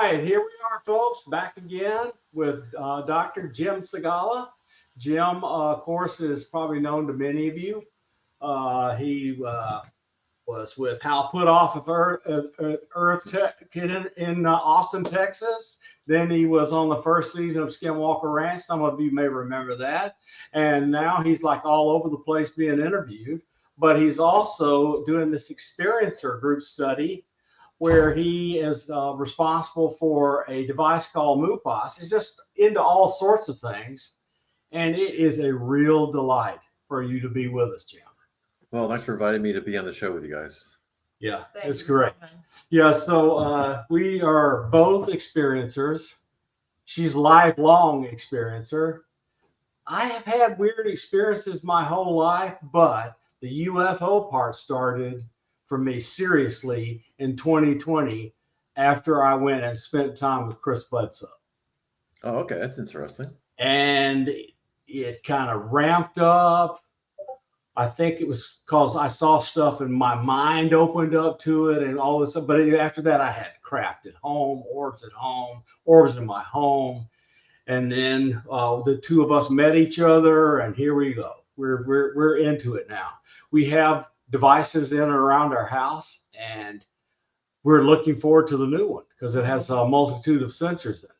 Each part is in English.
right, here we are, folks, back again with Dr. Jim Segala. Jim, of course, is probably known to many of you. He was with Hal Puthoff of Earth Tech in Austin, Texas. Then he was on the first season of Skinwalker Ranch. Some of you may remember that. And now he's like all over the place being interviewed. But he's also doing this experiencer group study where he is responsible for a device called MUPAS. He's just into all sorts of things. And it is a real delight for you to be with us, Jim. Well, thanks for inviting me to be on the show with you guys. Yeah, it's great. Yeah, so we are both experiencers. She's a lifelong experiencer. I have had weird experiences my whole life, but the UFO part started for me seriously in 2020 after I went and spent time with Chris Bledsoe. Oh, okay. That's interesting. And it kind of ramped up. I think it was because I saw stuff and my mind opened up to it and all this stuff. But after that, I had craft at home, orbs in my home. And then the two of us met each other, and here we go. We're into it now. We have devices in and around our house, and we're looking forward to the new one because it has a multitude of sensors in it.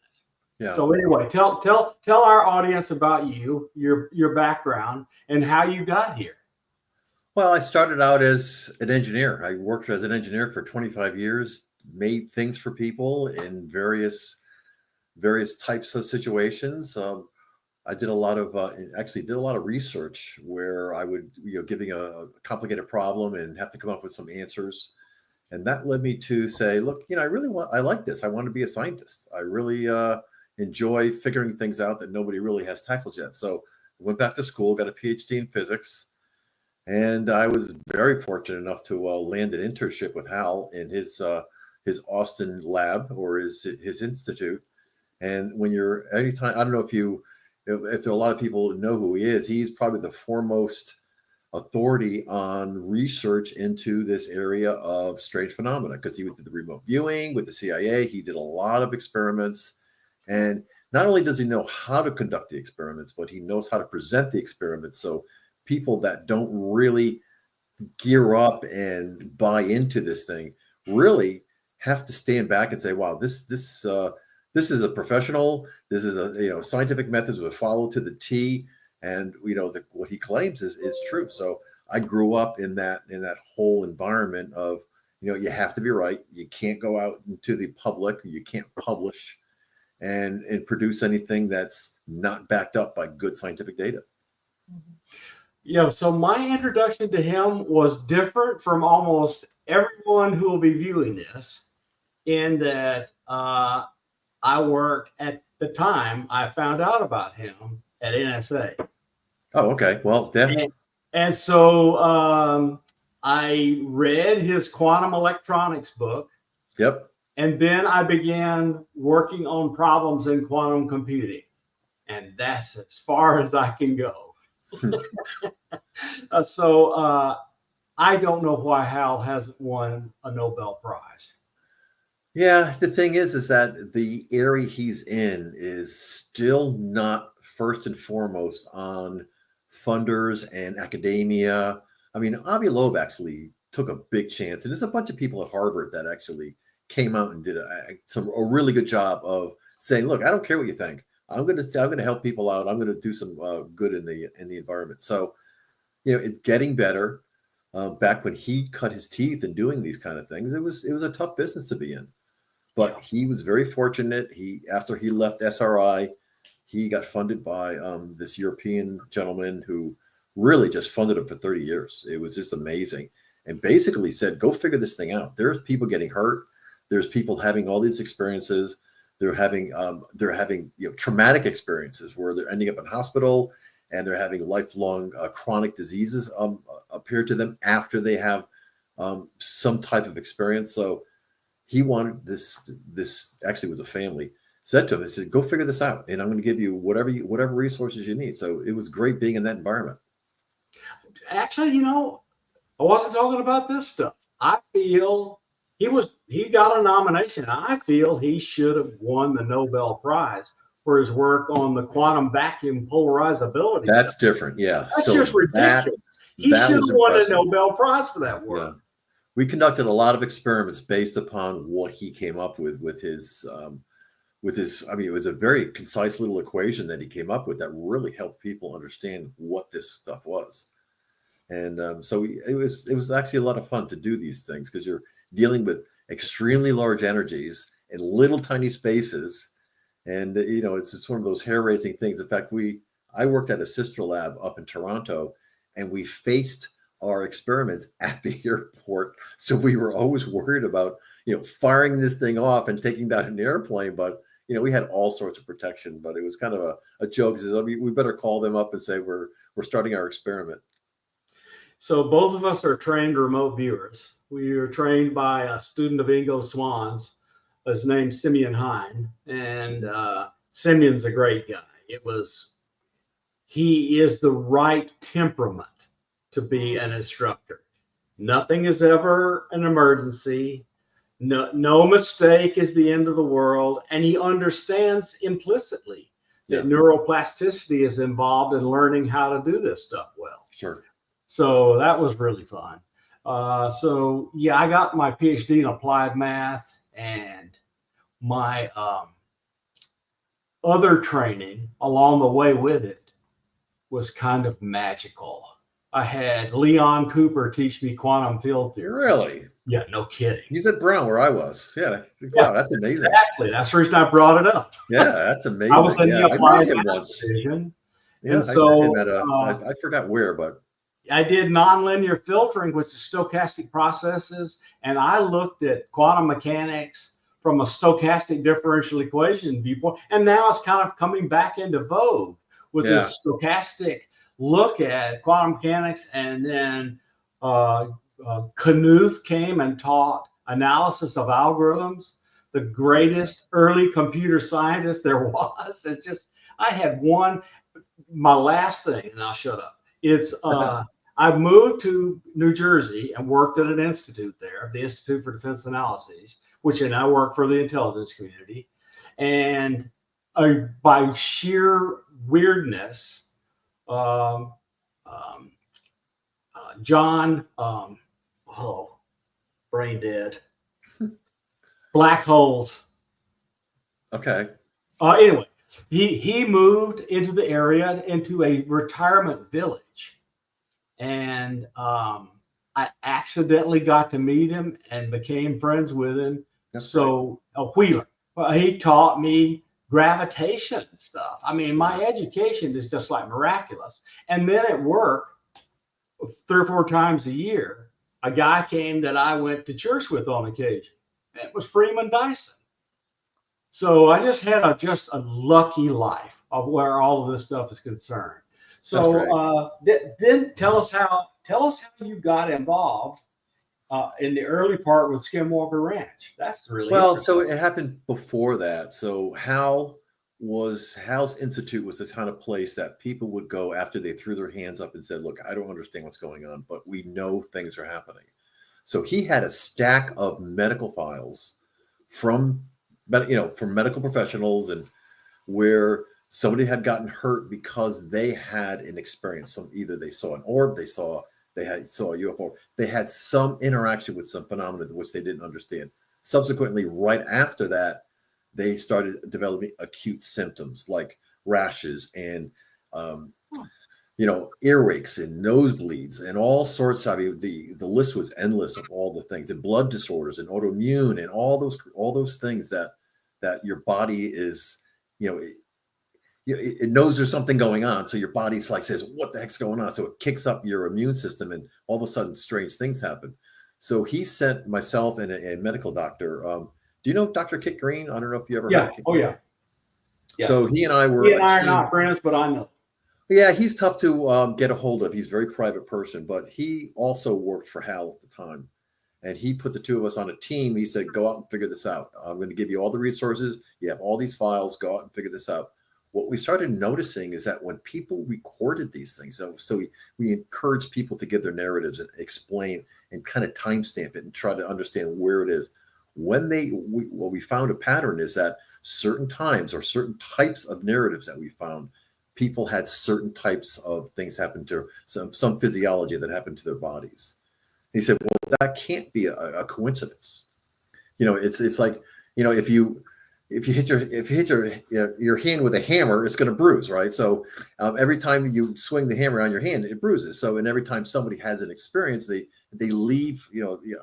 Yeah. So anyway, tell our audience about you, your background, and how you got here. Well, I started out as an engineer. I worked as an engineer for 25 years, made things for people in various types of situations. I did a lot of research where I would, giving a complicated problem and have to come up with some answers. And that led me to say, look, I like this. I want to be a scientist. I really enjoy figuring things out that nobody really has tackled yet. So I went back to school, got a PhD in physics. And I was very fortunate enough to land an internship with Hal in his Austin lab or his institute. And anytime, I don't know if there are a lot of people who know who he is, he's probably the foremost authority on research into this area of strange phenomena because he did the remote viewing with the CIA. He did a lot of experiments. And not only does he know how to conduct the experiments, but he knows how to present the experiments. So people that don't really gear up and buy into this thing really have to stand back and say, wow, this is a professional. This is a scientific methods were followed to the T, and what he claims is true. So I grew up in that whole environment of you have to be right. You can't go out into the public. You can't publish and produce anything that's not backed up by good scientific data. Yeah, so my introduction to him was different from almost everyone who will be viewing this, in that I worked at the time I found out about him at NSA. Oh, okay. Well, then. And so I read his quantum electronics book. Yep. And then I began working on problems in quantum computing. And that's as far as I can go. So I don't know why Hal hasn't won a Nobel Prize. Yeah, the thing is that the area he's in is still not first and foremost on funders and academia. I mean, Avi Loeb actually took a big chance, and there's a bunch of people at Harvard that actually came out and did a really good job of saying, "Look, I don't care what you think. I'm going to help people out. I'm going to do some good in the environment." So, it's getting better. Back when he cut his teeth in doing these kind of things, it was a tough business to be in. But he was very fortunate. After he left SRI, he got funded by this European gentleman who really just funded him for 30 years. It was just amazing. And basically said, go figure this thing out. There's people getting hurt. There's people having all these experiences. They're having traumatic experiences where they're ending up in hospital and they're having lifelong chronic diseases appear to them after they have some type of experience. So he wanted this actually was a family said to him, he said, go figure this out. And I'm going to give you whatever resources you need. So it was great being in that environment. Actually, I wasn't talking about this stuff. I feel he got a nomination. I feel he should have won the Nobel Prize for his work on the quantum vacuum polarizability That's stuff. different. Yeah. That's So just ridiculous. He that should have was won a impressive. Nobel Prize for that work. Yeah. We conducted a lot of experiments based upon what he came up with his I mean, it was a very concise little equation that he came up with that really helped people understand what this stuff was. And so it was actually a lot of fun to do these things because you're dealing with extremely large energies in little tiny spaces. And it's just one of those hair-raising things. In fact, I worked at a sister lab up in Toronto, and we faced our experiments at the airport. So we were always worried about, firing this thing off and taking down an airplane. But, we had all sorts of protection, but it was kind of a joke. It says, we better call them up and say, we're starting our experiment. So both of us are trained remote viewers. We are trained by a student of Ingo Swan's. His name's Simeon Hine, and Simeon's a great guy. He is the right temperament to be an instructor. Nothing is ever an emergency. No mistake is the end of the world. And he understands implicitly that neuroplasticity is involved in learning how to do this stuff well. Sure. So that was really fun. I got my PhD in applied math, and my other training along the way with it was kind of magical. I had Leon Cooper teach me quantum field theory. Really? Yeah, no kidding. He's at Brown where I was. Yeah. Wow, that's amazing. Exactly. That's the reason I brought it up. Yeah, that's amazing. I was in the applied math once. division. Yeah, and so I forgot where, but I did nonlinear filtering, which is stochastic processes, and I looked at quantum mechanics from a stochastic differential equation viewpoint, and now it's kind of coming back into vogue with this stochastic look at quantum mechanics. And then Knuth came and taught analysis of algorithms, the greatest early computer scientist there was. It's just, I had my last thing, and I'll shut up. It's I moved to New Jersey and worked at an institute there, the Institute for Defense Analyses, which I now work for the intelligence community. And by sheer weirdness, John, brain dead, black holes. Okay. Anyway, he moved into the area, into a retirement village. And I accidentally got to meet him and became friends with him. Wheeler, he taught me gravitation stuff. I mean, my education is just like miraculous. And then at work, 3 or 4 times a year, a guy came that I went to church with on occasion. It was Freeman Dyson. So I just had a lucky life of where all of this stuff is concerned. So then tell us how you got involved in the early part with Skinwalker Ranch. That's really so it happened before that. So Hal's Institute was the kind of place that people would go after they threw their hands up and said, "Look, I don't understand what's going on, but we know things are happening." So he had a stack of medical files from medical professionals, and where somebody had gotten hurt because they had an experience. Either they saw an orb, they saw a UFO, they had some interaction with some phenomenon which they didn't understand. Subsequently, right after that, they started developing acute symptoms like rashes and earaches and nosebleeds and all sorts. I mean, the list was endless of all the things, and blood disorders and autoimmune and all those things that your body is, it knows there's something going on. So your body's like says, "What the heck's going on?" So it kicks up your immune system, and all of a sudden strange things happen. So he sent myself and a medical doctor. Do you know Dr. Kit Green? I don't know if you ever heard of Kit Green. Yeah. So he and I are not friends, but I know. Yeah, he's tough to get a hold of. He's a very private person, but he also worked for Hal at the time. And he put the two of us on a team. He said, "Go out and figure this out. I'm going to give you all the resources. You have all these files. Go out and figure this out. what we started noticing is that when people recorded these things, so we encourage people to give their narratives and explain and kind of timestamp it and try to understand where it is. When what we found a pattern is that certain times or certain types of narratives that we found, people had certain types of things happen to some physiology that happened to their bodies. And he said, well, that can't be a coincidence. It's like, if you hit your hand with a hammer, it's going to bruise, right? So every time you swing the hammer on your hand, it bruises. So, and every time somebody has an experience, they leave.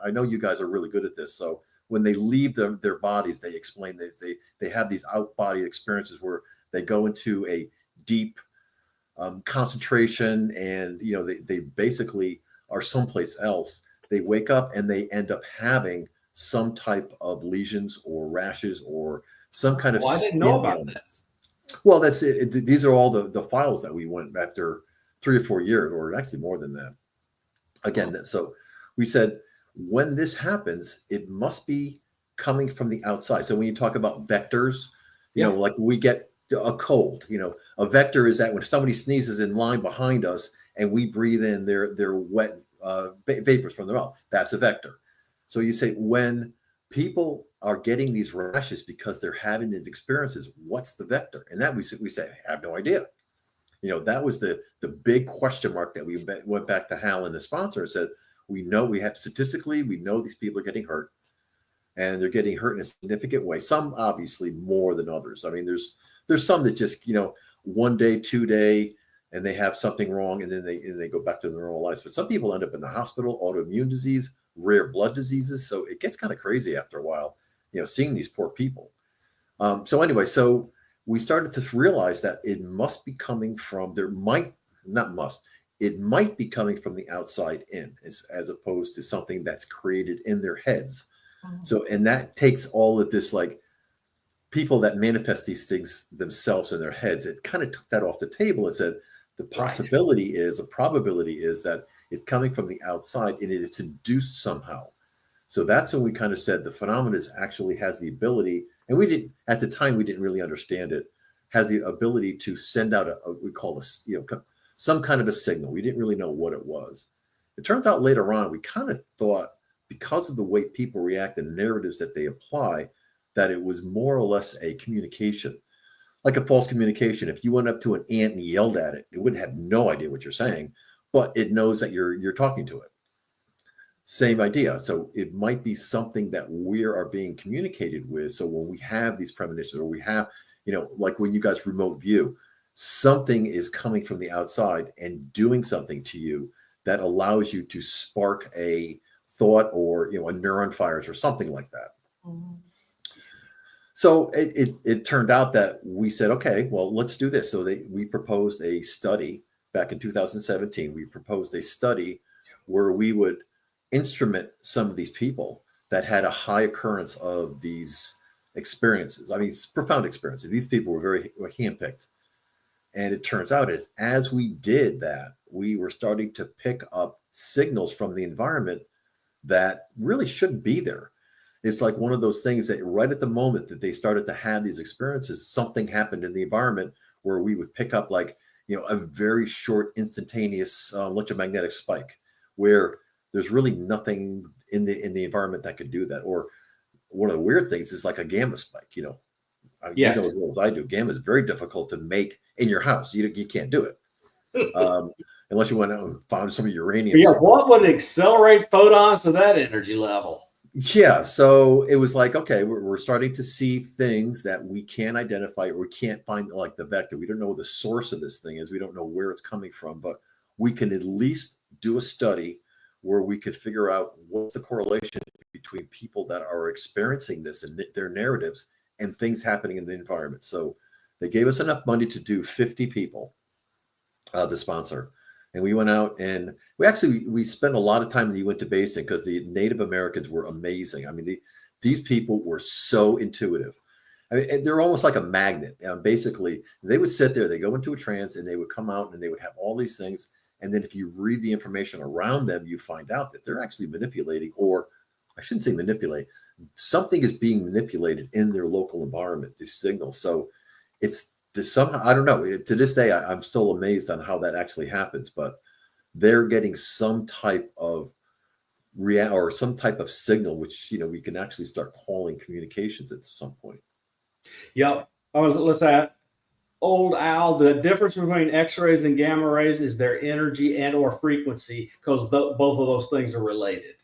I know you guys are really good at this. So when they leave their bodies, they explain they have these out body experiences where they go into a deep concentration, and they basically are someplace else. They wake up and they end up having some type of lesions or rashes or some kind of I didn't know about that. Well, that's it. These are all the files that we went after 3 or 4 years, or actually more than that. Again, so we said, when this happens, it must be coming from the outside. So when you talk about vectors, like we get a cold, a vector is that when somebody sneezes in line behind us and we breathe in their wet vapors from their mouth, that's a vector. So you say, when people are getting these rashes because they're having these experiences, what's the vector? And that we say, I have no idea. That was the big question mark that we went back to Hal and the sponsor and said, we know statistically, we know these people are getting hurt, and they're getting hurt in a significant way. Some obviously more than others. I mean, there's some that just, 1 day, 2 day, and they have something wrong, and then they go back to their normal lives. But some people end up in the hospital, autoimmune disease, rare blood diseases. So it gets kind of crazy after a while, seeing these poor people. So we started to realize that it must be coming from, it might be coming from the outside in, as opposed to something that's created in their heads. Mm-hmm. So, and that takes all of this, like people that manifest these things themselves in their heads, it kind of took that off the table and said, the possibility is, a probability is that it's coming from the outside and it is induced somehow. So that's when we kind of said the phenomenon actually has the ability, and at the time we didn't really understand it, has the ability to send out we call some kind of a signal. We didn't really know what it was. It turns out later on, we kind of thought, because of the way people react and narratives that they apply, that it was more or less a communication. Like a false communication. If you went up to an ant and yelled at it, it would have no idea what you're saying, but it knows that you're talking to it. Same idea. So it might be something that we are being communicated with. So when we have these premonitions, or we have, like when you guys remote view, something is coming from the outside and doing something to you that allows you to spark a thought, or a neuron fires or something like that. Mm-hmm. So it turned out that we said, okay, well, let's do this. So we proposed a study back in 2017. We proposed a study where we would instrument some of these people that had a high occurrence of these experiences. I mean, it's profound experiences. These people were handpicked. And it turns out as we did that, we were starting to pick up signals from the environment that really shouldn't be there. It's like one of those things that right at the moment that they started to have these experiences, something happened in the environment where we would pick up a very short instantaneous electromagnetic spike, where there's really nothing in the environment that could do that. Or one of the weird things is like a gamma spike, yes. You know as well as I do, gamma is very difficult to make in your house. You can't do it. Unless you went out and found some uranium. Yeah, what would accelerate photons to that energy level? Yeah, so it was like, okay, we're starting to see things that we can't identify, or we can't find, like the vector. We don't know what the source of this thing is. We don't know where it's coming from, but we can at least do a study where we could figure out what's the correlation between people that are experiencing this and their narratives and things happening in the environment. So they gave us enough money to do 50 people, the sponsor. And we went out and we spent a lot of time in the Uinta Basin because the Native Americans were amazing. I mean, these people were so intuitive. I mean, they're almost like a magnet. Basically, they would sit there, they go into a trance, and they would come out and they would have all these things. And then if you read the information around them, you find out that they're actually manipulating, or I shouldn't say manipulate, something is being manipulated in their local environment, these signals. So somehow, I don't know. To this day, I'm still amazed on how that actually happens. But they're getting some type of or some type of signal, which we can actually start calling communications at some point. Yep. Let's say old Al, the difference between X-rays and gamma rays is their energy and or frequency, because both of those things are related.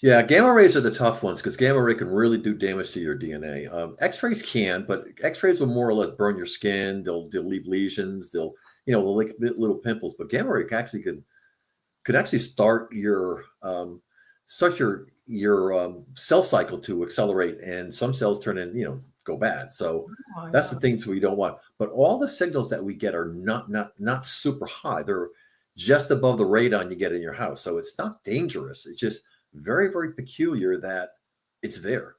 Yeah, gamma rays are the tough ones because gamma ray can really do damage to your DNA. X-rays can, but X-rays will more or less burn your skin. They'll leave lesions. They'll like little pimples. But gamma ray actually could actually start your cell cycle to accelerate, and some cells turn in go bad. So that's the things we don't want. But all the signals that we get are not super high. They're just above the radon you get in your house. So it's not dangerous. It's just very, very peculiar that it's there.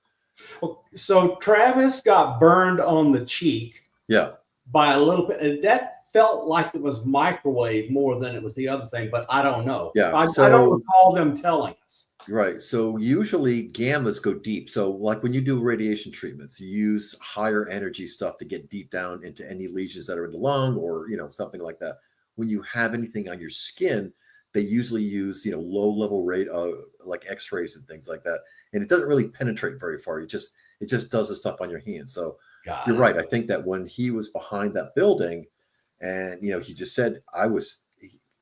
So Travis got burned on the cheek. Yeah. By a little bit. And that felt like it was microwave more than it was the other thing, but I don't know. Yeah. I don't recall them telling us. Right. So usually gammas go deep. So like when you do radiation treatments, you use higher energy stuff to get deep down into any lesions that are in the lung or, something like that. When you have anything on your skin, they usually use, low level rate like X-rays and things like that. And it doesn't really penetrate very far. It just does the stuff on your hands. So you're right. I think that when he was behind that building and, he just said,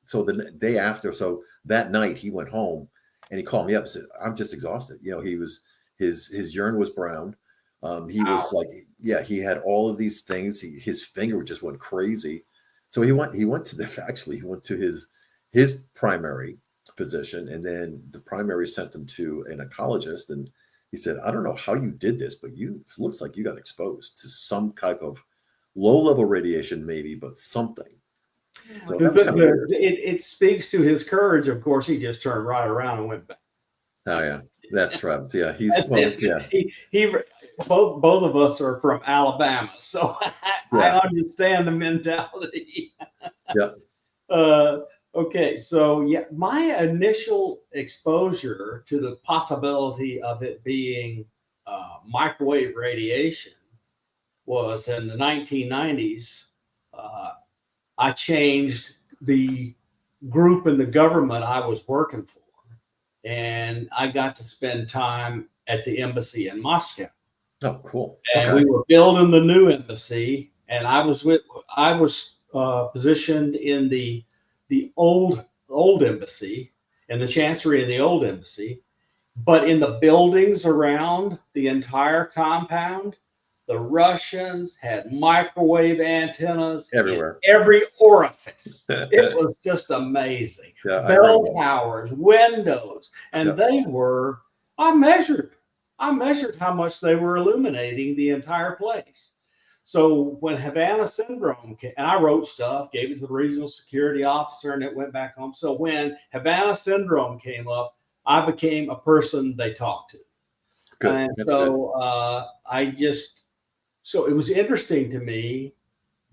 so the day after, so that night he went home and he called me up and said, I'm just exhausted. He was, his urine was brown. He was like, he had all of these things. His finger just went crazy. So he went to his primary physician, and then the primary sent him to an oncologist, and he said, I don't know how you did this, but it looks like you got exposed to some type of low-level radiation, maybe, but something. So it speaks to his courage. Of course, he just turned right around and went back. Oh yeah, that's Travis. Yeah, He both of us are from Alabama, so I understand the mentality. Yeah. Okay, so my initial exposure to the possibility of it being microwave radiation was in the 1990s. I changed the group in the government I was working for, and I got to spend time at the embassy in Moscow. Oh, cool. And we were building the new embassy, and I was positioned in the old embassy, in the chancery in the old embassy, but in the buildings around the entire compound, the Russians had microwave antennas everywhere, in every orifice. It was just amazing. Yeah, bell towers, windows, and they were. I measured how much they were illuminating the entire place. So when Havana syndrome came, and I wrote stuff, gave it to the regional security officer, and it went back home. So when Havana syndrome came up, I became a person they talked to. Good. And That's so good. So it was interesting to me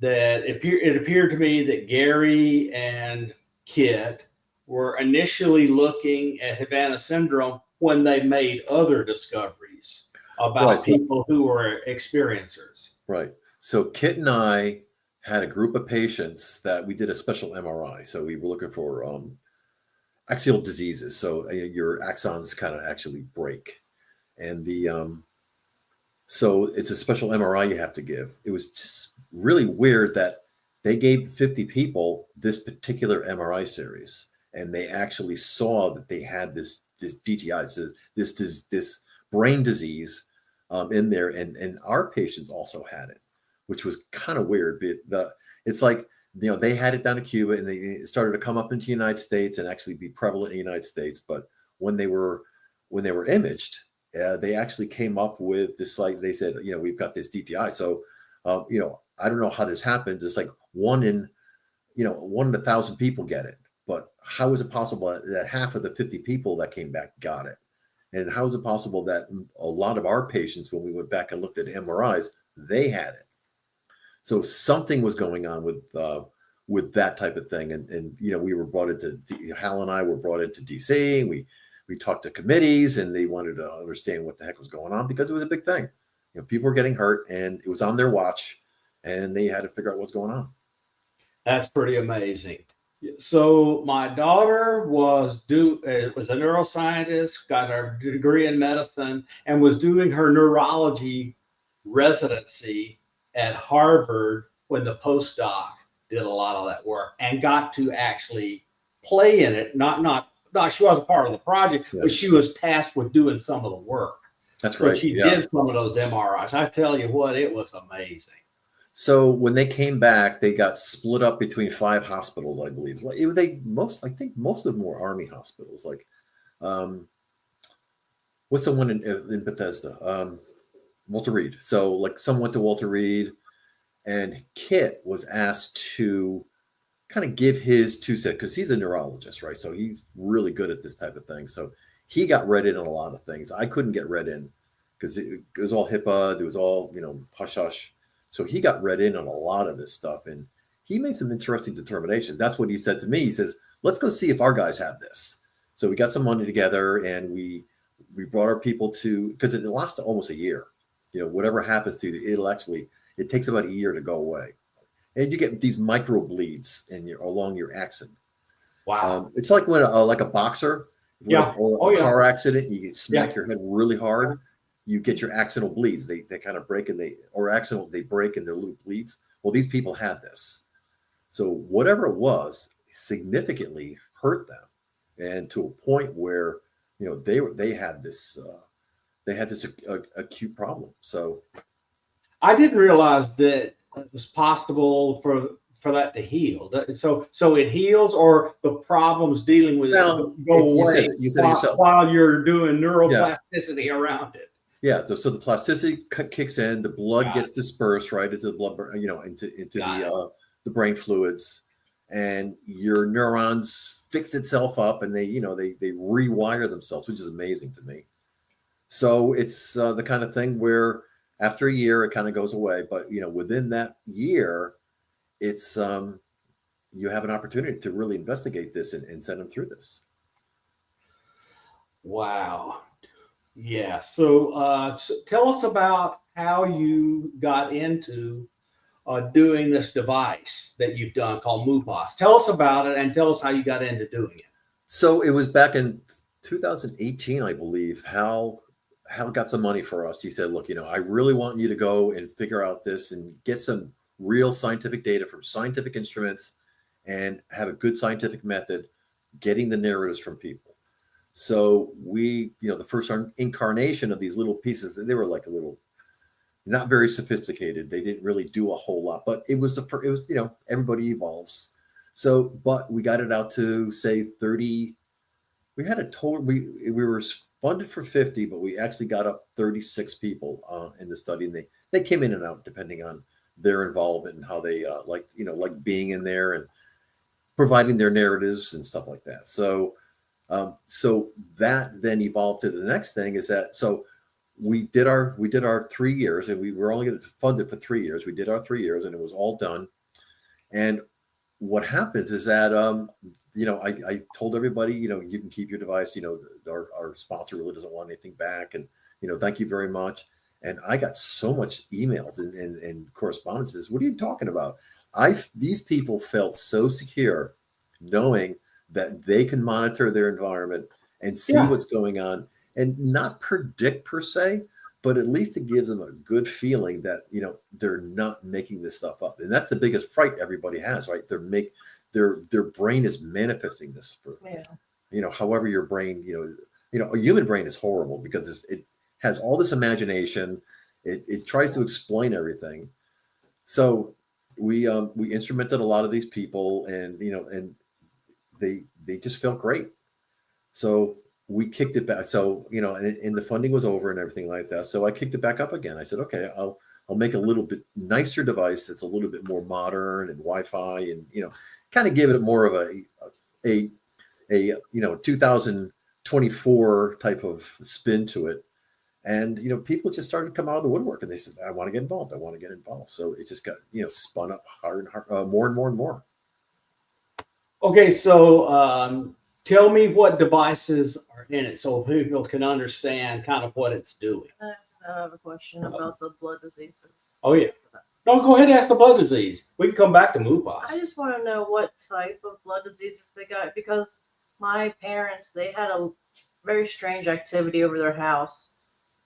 that it appeared to me that Gary and Kit were initially looking at Havana syndrome when they made other discoveries about people who were experiencers. Right. So Kit and I had a group of patients that we did a special MRI. So we were looking for axial diseases. So your axons kind of actually break. And so it's a special MRI you have to give. It was just really weird that they gave 50 people this particular MRI series, and they actually saw that they had this DTI, this brain disease in there, and our patients also had it, which was kind of weird. It's like they had it down in Cuba, and they started to come up into the United States and actually be prevalent in the United States. But when they were imaged, they actually came up with this, like they said, we've got this DTI. So, I don't know how this happens. It's like one in 1,000 people get it. But how is it possible that half of the 50 people that came back got it? And how is it possible that a lot of our patients, when we went back and looked at MRIs, they had it? So something was going on with that type of thing. And we were brought into, Hal and I were brought into DC. We talked to committees, and they wanted to understand what the heck was going on, because it was a big thing. People were getting hurt, and it was on their watch. and they had to figure out what's going on. That's pretty amazing. So my daughter was was a neuroscientist, got her degree in medicine, and was doing her neurology residency at Harvard when the postdoc did a lot of that work and got to actually play in it. Not she wasn't part of the project, but she was tasked with doing some of the work. That's so right. She did some of those MRIs. I tell you what, it was amazing. So when they came back, they got split up between 5 hospitals, I believe. Like I think most of them were Army hospitals. Like, what's the one in Bethesda? Walter Reed. So like some went to Walter Reed, and Kit was asked to kind of give his 2 cents because he's a neurologist, right? So he's really good at this type of thing. So he got read in on a lot of things. I couldn't get read in because it was all HIPAA. It was all, hush hush. So he got read in on a lot of this stuff, and he made some interesting determinations. That's what he said to me. He says, let's go see if our guys have this. So we got some money together, and we brought our people to, because it lasts almost a year. Whatever happens to you, it takes about a year to go away. And you get these micro bleeds along your axon. Wow. It's like when like a boxer, or a car accident, you smack your head really hard. You get your axonal bleeds. They kind of break and they break and they're little bleeds. Well, these people had this. So whatever it was significantly hurt them. And to a point where, they had this acute problem. So I didn't realize that it was possible for that to heal. So it heals, or the problems dealing with it go away while you're doing neuroplasticity around it. Yeah, so the plasticity kicks in, the blood gets dispersed right into the blood, into the brain fluids, and your neurons fix itself up, and they rewire themselves, which is amazing to me. So it's the kind of thing where after a year it kind of goes away, but within that year, it's you have an opportunity to really investigate this and send them through this. Wow. Yeah. So tell us about how you got into doing this device that you've done called MUPAS. Tell us about it and tell us how you got into doing it. So it was back in 2018, I believe. Hal got some money for us. He said, look, I really want you to go and figure out this and get some real scientific data from scientific instruments and have a good scientific method getting the narratives from people. So we, the first incarnation of these little pieces, they were like a little, not very sophisticated. They didn't really do a whole lot, but it was everybody evolves. So, but we got it out to say 30. We had a total, we were funded for 50, but we actually got up 36 people in the study, and they came in and out depending on their involvement and how they like being in there and providing their narratives and stuff like that. So that then evolved to the next thing is that, so we did our 3 years, and we were only going to fund it for 3 years. We did our 3 years, and it was all done. And what happens is that, I told everybody, you can keep your device, our sponsor really doesn't want anything back. And, thank you very much. And I got so much emails and correspondences. What are you talking about? These people felt so secure knowing that they can monitor their environment and see what's going on and not predict per se, but at least it gives them a good feeling that, they're not making this stuff up. And that's the biggest fright everybody has, right? Their brain is manifesting this for, however your brain, a human brain is horrible because it has all this imagination. It tries to explain everything. So we instrumented a lot of these people, and and they just felt great. So we kicked it back. So and the funding was over and everything like that. So I kicked it back up again. I said, okay, I'll make a little bit nicer device that's a little bit more modern and Wi-Fi, and kind of give it more of a 2024 type of spin to it. And people just started to come out of the woodwork, and they said, I want to get involved. I want to get involved. So it just got spun up hard and hard, more and more and more. Okay, so tell me what devices are in it so people can understand kind of what it's doing. I have a question about the blood diseases. Oh, yeah. No, go ahead and ask the blood disease. We can come back to MUPAS. I just want to know what type of blood diseases they got, because my parents, they had a very strange activity over their house.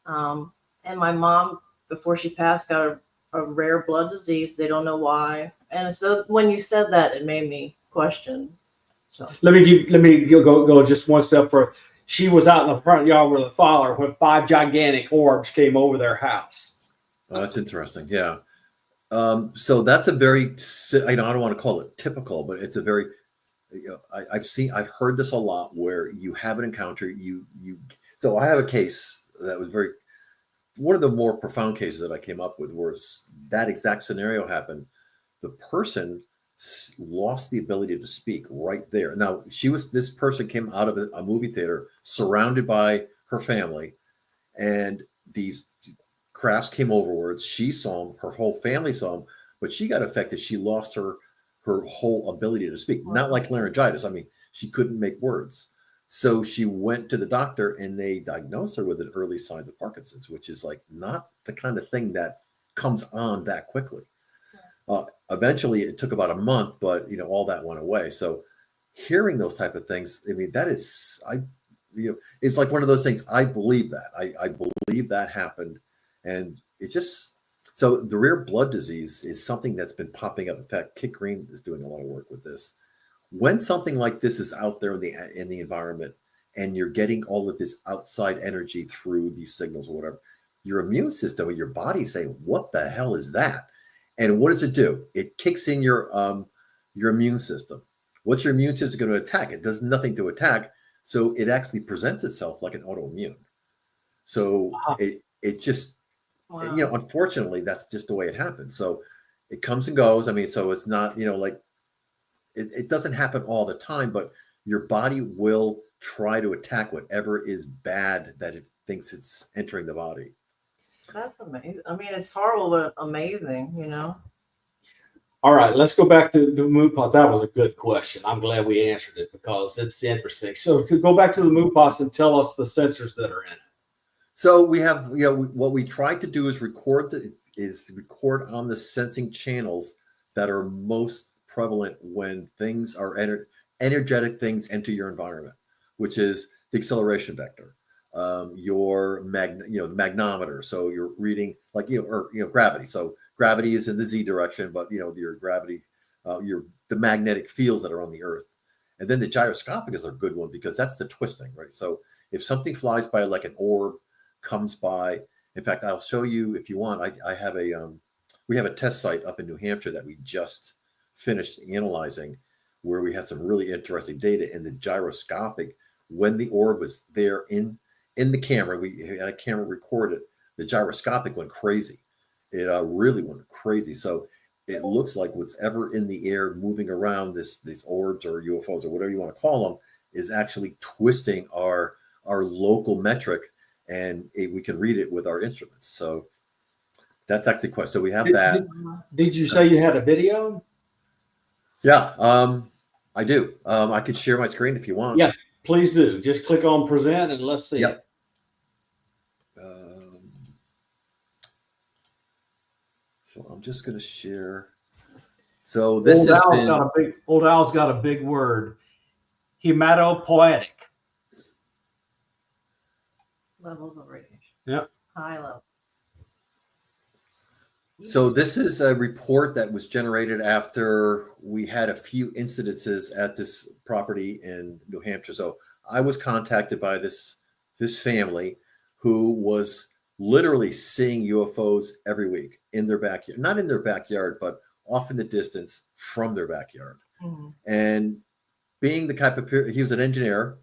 And my mom, before she passed, got a rare blood disease. They don't know why. And so when you said that, it made me question. So Let me go just one step further. She was out in the front yard with a father when 5 gigantic orbs came over their house. Oh, that's interesting. Yeah. So that's a very, I don't want to call it typical, but it's a very, I've heard this a lot where you have an encounter, so I have a case that was one of the more profound cases that I came up with, where that exact scenario happened. The person lost the ability to speak right there. Now, this person came out of a movie theater surrounded by her family, and these crafts came overwards. She saw them, her whole family saw them, but she got affected. She lost her whole ability to speak. Not like laryngitis. I mean, she couldn't make words. So she went to the doctor, and they diagnosed her with an early signs of Parkinson's, which is like not the kind of thing that comes on that quickly. Eventually, it took about a month, but all that went away. So hearing those type of things, I mean, that is, it's like one of those things. I believe that. I believe that happened, and it just. So the rare blood disease is something that's been popping up. In fact, Kit Green is doing a lot of work with this. When something like this is out there in the environment, and you're getting all of this outside energy through these signals or whatever, your immune system or your body say, "What the hell is that?" And what does it do? It kicks in your immune system. What's your immune system going to attack? It does nothing to attack, so it actually presents itself like an autoimmune. So it just. Wow. Unfortunately, that's just the way it happens. So it comes and goes. I mean, so it's not, like it doesn't happen all the time, but your body will try to attack whatever is bad that it thinks it's entering the body. That's amazing. I mean, it's horrible, but amazing, All right, let's go back to the MUPAS. That was a good question. I'm glad we answered it because it's interesting. So to go back to the MUPAS and tell us the sensors that are in it. So we have, what we try to do is record on the sensing channels that are most prevalent when things are energetic things enter your environment, which is the acceleration vector, your magnometer. So you're reading like gravity. So gravity is in the Z direction, but your gravity, the magnetic fields that are on the Earth, and then the gyroscopic is a good one because that's the twisting, right? So if something flies by like an orb, comes by. In fact, I'll show you if you want. I have we have a test site up in New Hampshire that we just finished analyzing, where we had some really interesting data in the gyroscopic. When the orb was there in the camera, we had a camera record it. The gyroscopic went crazy. It really went crazy. So it looks like what's ever in the air moving around these orbs or UFOs or whatever you want to call them is actually twisting our local metric. And we can read it with our instruments. So that's actually quite. So we have that. Did you say you had a video? Yeah, I do. I could share my screen if you want. Yeah, please do. Just click on present and let's see it. So I'm just going to share. So this Old Al's got a big word. Hematopoietic. Levels of radiation. Yeah. High level. So this is a report that was generated after we had a few incidences at this property in New Hampshire. So I was contacted by this family who was literally seeing UFOs every week in their backyard, not in their backyard, but off in the distance from their backyard. Mm-hmm. And being the type of, he was an engineer.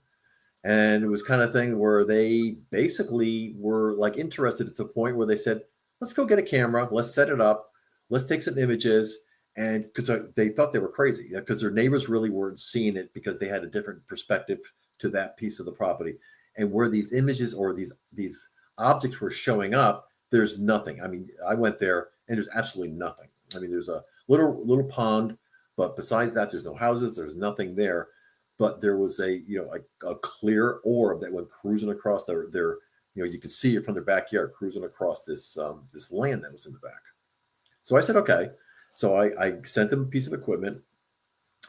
And it was kind of thing where they basically were like interested at the point where they said, let's go get a camera. Let's set it up. Let's take some images. And because they thought they were crazy because their neighbors really weren't seeing it because they had a different perspective to that piece of the property. And where these images or these objects were showing up, there's nothing. I mean, I went there and there's absolutely nothing. I mean, there's a little pond, but besides that, there's no houses. There's nothing there. But there was a clear orb that went cruising across their you could see it from their backyard cruising across this land that was in the back. So I said, okay. So I sent him a piece of equipment,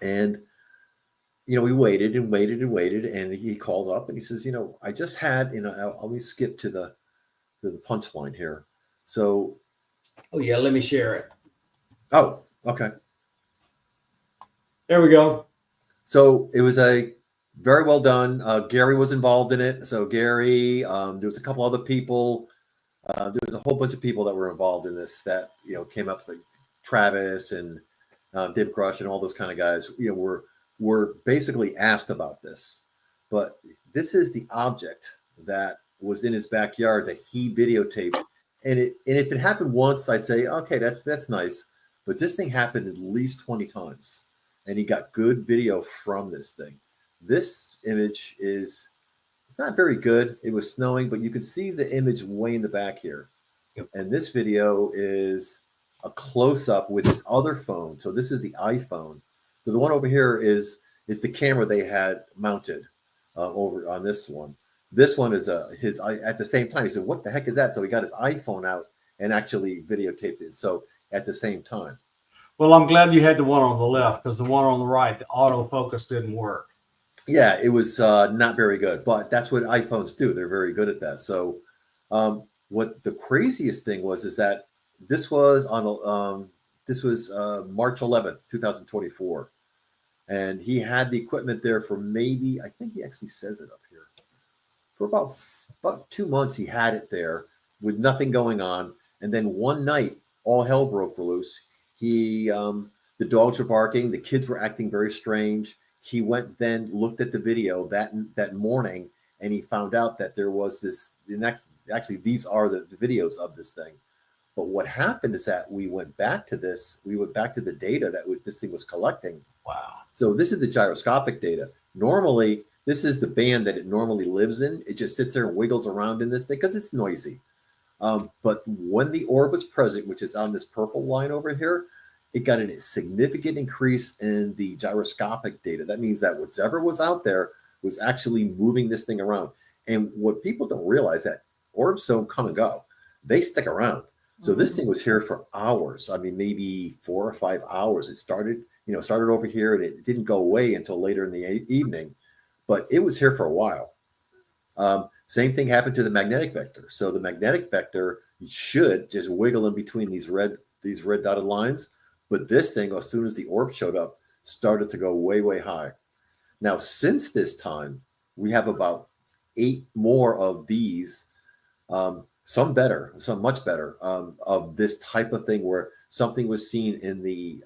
and we waited and waited and waited, and he calls up and he says, I just had, let me skip to the punchline here. So, Oh yeah, let me share it. oh, okay. There we go. So it was a very well done. Gary was involved in it. So Gary, there was a couple other people. There was a whole bunch of people that were involved in this that came up, like Travis and Dave Crush and all those kind of guys. Were basically asked about this, but this is the object that was in his backyard that he videotaped. And if it happened once, I'd say, okay, that's nice. But this thing happened at least 20 times, and he got good video from this thing. This image it's not very good. It was snowing, but you can see the image way in the back here. Yep. And this video is a close-up with his other phone. So this is the iPhone. So the one over here is the camera they had mounted over on this one. This one is his. At the same time, he said, "What the heck is that?" So he got his iPhone out and actually videotaped it. So at the same time. Well, I'm glad you had the one on the left, because the one on the right, the autofocus didn't work. Yeah, it was not very good, but that's what iPhones do. They're very good at that. So what the craziest thing is that this was on March 11th, 2024. And he had the equipment there for maybe, I think he actually says it up here, for about 2 months. He had it there with nothing going on. And then one night, all hell broke loose. The dogs were barking. The kids were acting very strange. He went then looked at the video that morning, and he found out that there was this. Actually, these are the videos of this thing. But what happened is that we went back to this. We went back to the data that this thing was collecting. Wow. So this is the gyroscopic data. Normally, this is the band that it normally lives in. It just sits there and wiggles around in this thing because it's noisy. But when the orb was present, which is on this purple line over here, it got a significant increase in the gyroscopic data. That means that whatever was out there was actually moving this thing around. And what people don't realize that orbs don't come and go. They stick around. So this thing was here for hours. I mean, maybe 4 or 5 hours. It started over here, and it didn't go away until later in the evening, but it was here for a while. Same thing happened to the magnetic vector. So the magnetic vector should just wiggle in between these red dotted lines, but this thing, as soon as the orb showed up, started to go way, way high. Now, since this time, we have about 8 more of these. Some better, some much better, of this type of thing where something was seen in the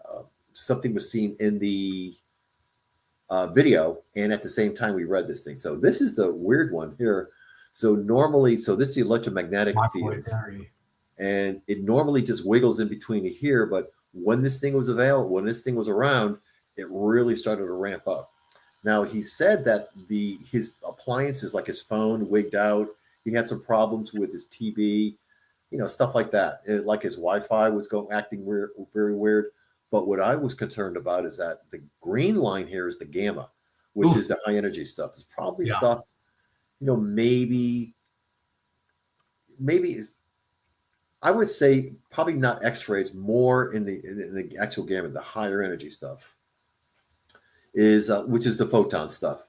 video, and at the same time we read this thing. So this is the weird one here. So this is the electromagnetic fields, and it normally just wiggles in between here. But when this thing was around, it really started to ramp up. Now he said that his appliances, like his phone, wigged out. He had some problems with his TV, stuff like that. Like his Wi-Fi was acting weird, very weird. But what I was concerned about is that the green line here is the gamma, which is the high energy stuff. It's probably stuff, maybe I would say probably not X-rays, more in the actual gamma, the higher energy stuff is which is the photon stuff.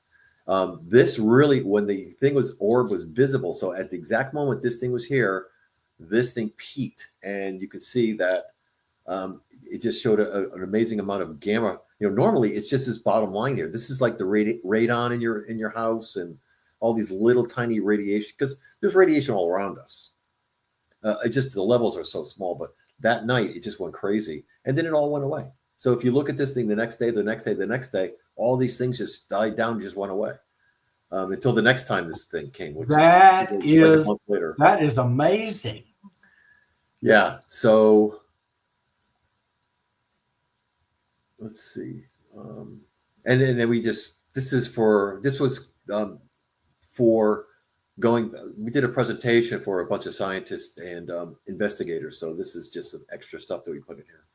This really, when the orb was visible, so at the exact moment this thing was here, this thing peaked, and you could see that it just showed an amazing amount of gamma. Normally it's just this bottom line here. This is like the radon in your house and all these little tiny radiation, because there's radiation all around us. It just, the levels are so small, but that night it just went crazy, and then it all went away. So if you look at this thing the next day, all these things just died down, just went away until the next time this thing came, which that is is like a month later. That is amazing. Yeah. So let's see. And then we did a presentation for a bunch of scientists and investigators. So this is just some extra stuff that we put in here.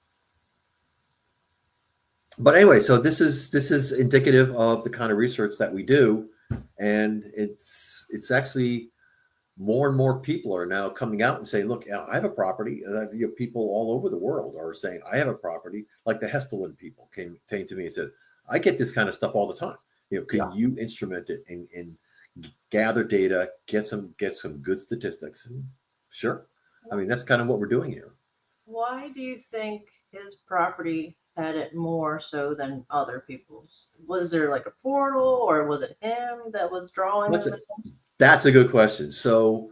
But anyway, so this is indicative of the kind of research that we do, and it's actually more and more people are now coming out and saying, look, I have a property. And you know, people all over the world are saying, I have a property. Like the Hestelin people came to me and said, I get this kind of stuff all the time. You know, can you instrument it and gather data, get some good statistics? And sure. I mean, that's kind of what we're doing here. Why do you think his property had it more so than other people's? Was there like a portal, or was it him that was drawing them? That's a good question. So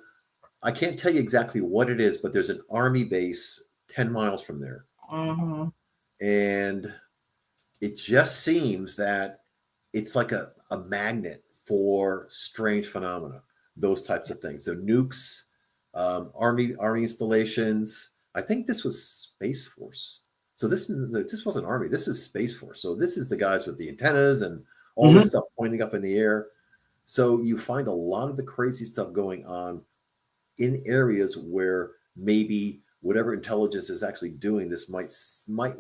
I can't tell you exactly what it is, but there's an army base 10 miles from there. Mm-hmm. And it just seems that it's like a magnet for strange phenomena, those types of things. So nukes, army installations. I think this was Space Force. So this wasn't Army. This is Space Force. So this is the guys with the antennas and all this stuff pointing up in the air. So you find a lot of the crazy stuff going on in areas where maybe whatever intelligence is actually doing this might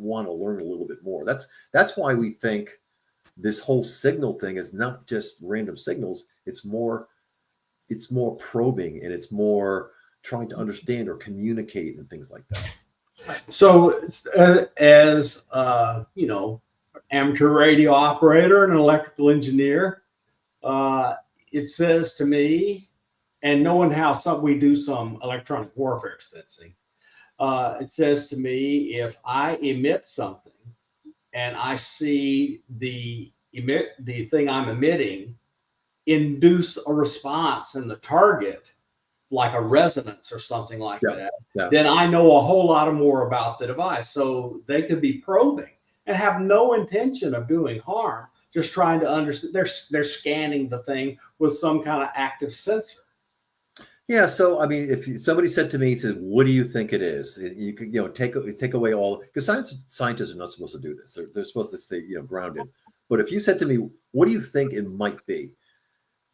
want to learn a little bit more. That's why we think this whole signal thing is not just random signals. It's more probing, and it's more trying to understand or communicate and things like that. So as you know, amateur radio operator and an electrical engineer, it says to me, and knowing how we do some electronic warfare sensing, it says to me, if I emit something and I see the thing I'm emitting induce a response in the target, like a resonance or something like that, then I know a whole lot more about the device. So they could be probing and have no intention of doing harm, just trying to understand. They're scanning the thing with some kind of active sensor. Yeah. So I mean, if somebody said to me, said, "What do you think it is?" You could, take away all, because scientists are not supposed to do this. They're supposed to stay, grounded. But if you said to me, "What do you think it might be?"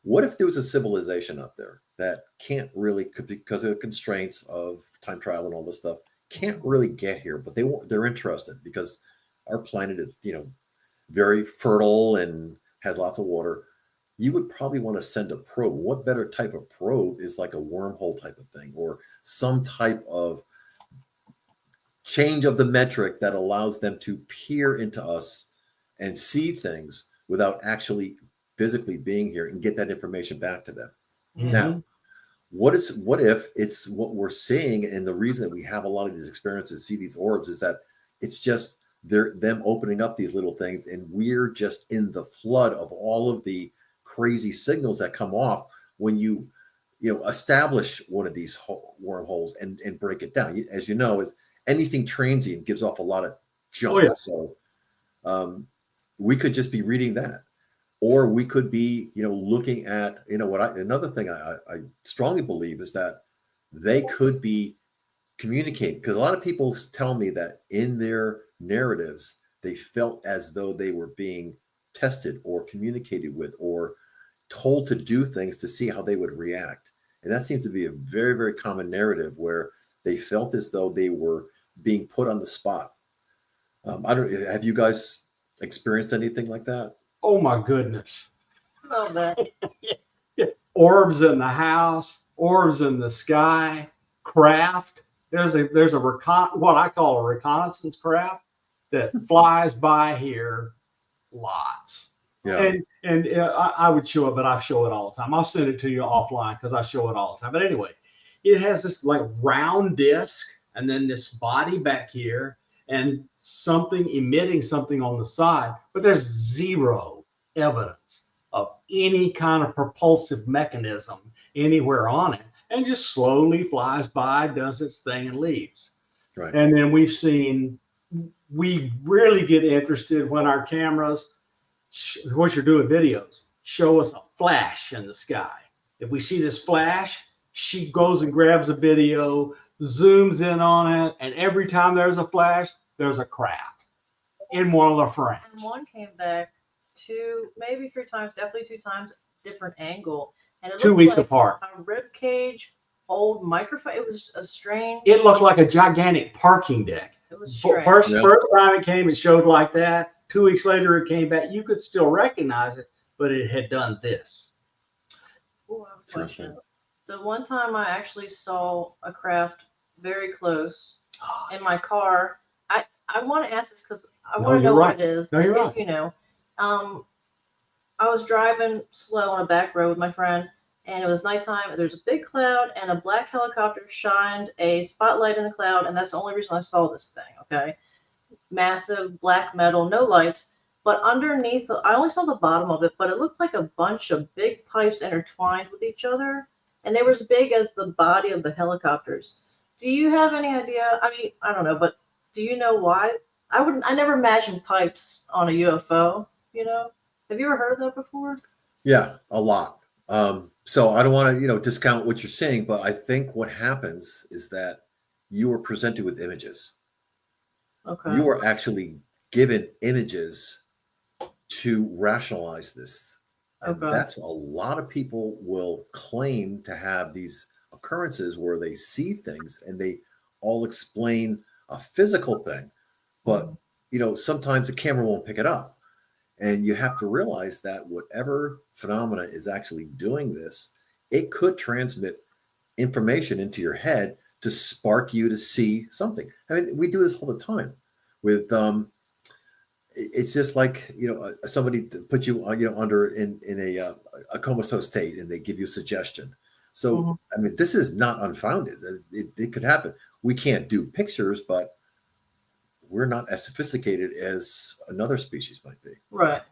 What if there was a civilization out there that can't really, because of the constraints of time travel and all this stuff, can't really get here, but they're interested because our planet is, very fertile and has lots of water. You would probably want to send a probe. What better type of probe is like a wormhole type of thing, or some type of change of the metric that allows them to peer into us and see things without actually physically being here and get that information back to them. Mm-hmm. Now, what if it's what we're seeing, and the reason that we have a lot of these experiences, see these orbs, is that it's just them opening up these little things, and we're just in the flood of all of the crazy signals that come off when you establish one of these wormholes and break it down. As you know, anything transient gives off a lot of junk. Oh, yeah. So we could just be reading that. Or we could be, looking at, another thing I strongly believe is that they could be communicating, because a lot of people tell me that in their narratives, they felt as though they were being tested or communicated with or told to do things to see how they would react. And that seems to be a very, very common narrative where they felt as though they were being put on the spot. Have you guys experienced anything like that? Oh my goodness. Oh, man. Orbs in the house, orbs in the sky, craft. There's what I call a reconnaissance craft that flies by here lots. Yeah. And I would show it, but I show it all the time. I'll send it to you offline because I show it all the time. But anyway, it has this like round disc and then this body back here and something emitting something on the side, but there's zero evidence of any kind of propulsive mechanism anywhere on it, and just slowly flies by, does its thing, and leaves. Right. And then we really get interested when our cameras, what you're doing videos, show us a flash in the sky. If we see this flash, she goes and grabs a video, zooms in on it, and every time there's a flash, there's a craft in one of the frames. And one came back maybe 3 times, definitely 2 times, different angle. And it 2 weeks like apart. A rib cage, old microphone. It was a strange. It looked like a gigantic parking deck. It was strange. First time it came, it showed like that. 2 weeks later, it came back. You could still recognize it, but it had done this. Oh, I have a question. The one time I actually saw a craft very close in my car, I want to ask this because I No, want to you're know right. what it is. No, you're if right. you know. I was driving slow on a back road with my friend, and it was nighttime. There's a big cloud, and a black helicopter shined a spotlight in the cloud, and that's the only reason I saw this thing. Okay, massive black metal, no lights, but underneath, I only saw the bottom of it, but it looked like a bunch of big pipes intertwined with each other, and they were as big as the body of the helicopters. Do you have any idea? I mean, I don't know, but do you know why? I never imagined pipes on a UFO, you know? Have you ever heard of that before? Yeah, a lot. So I don't want to, discount what you're saying, but I think what happens is that you are presented with images. Okay. You are actually given images to rationalize this. And Okay. that's a lot of people will claim to have these occurrences where they see things and they all explain a physical thing. But, sometimes the camera won't pick it up. And you have to realize that whatever phenomena is actually doing this, it could transmit information into your head to spark you to see something. I mean, we do this all the time with it's just like somebody put you under in a comatose state and they give you a suggestion. So I mean, this is not unfounded. It could happen. We can't do pictures, but we're not as sophisticated as another species might be. Right.